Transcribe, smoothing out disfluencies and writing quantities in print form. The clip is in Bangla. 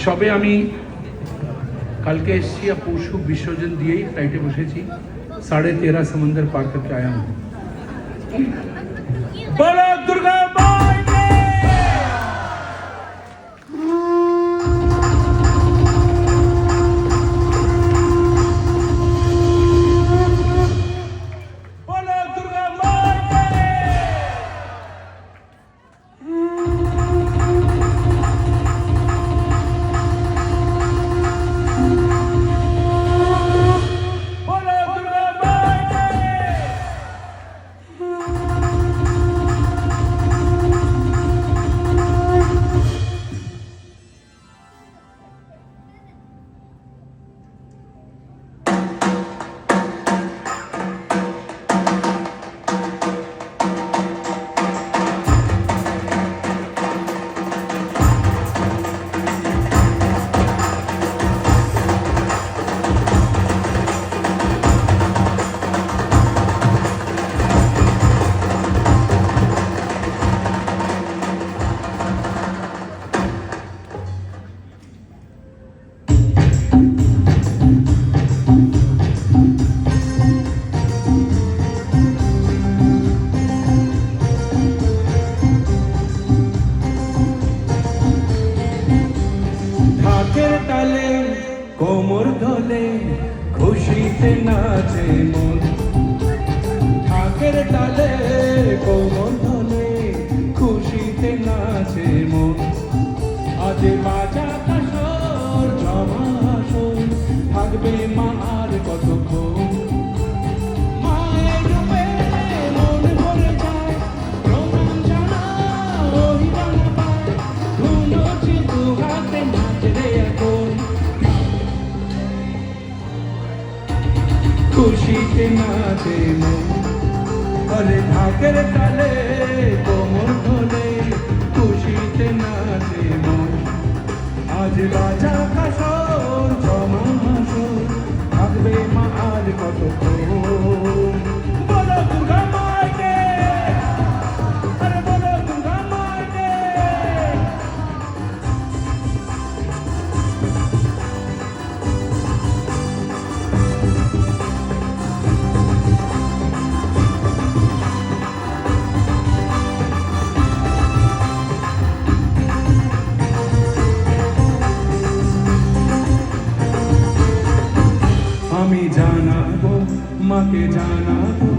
সবে আমি কালকে এসছি আর পরশু বিসর্জন দিয়েই ফ্লাইটে বসেছি 13.5 সমুদ্র পার করকে আয়া হুম বলো দুর্গা মাই কে বলো দুর্গা মাই কে কোমর দলে খুশিতে নাচে মন ঢাকের তালে কোমর দলে খুশিতে নাচে মন আজ বাজা কাসর জমা আসর থাকবে মা আর কতক্ষণ মায়ের রূপে মন ভরে যায় প্রণাম জানাও অভিমান পায় ধুনুচি দু হাতে নাচ রে এখন খুশিতে নাচে মন আরে ঢাকের তালে কোমর ধরে খুশিতে নাচে মন আজ বাজা কাসর জমা আসর থাকবে মা আর কতক্ষণ বলো দুর্গা মাইকে আরে বলো দুর্গা মাইকে আমি জানাবো মাকে জানাবো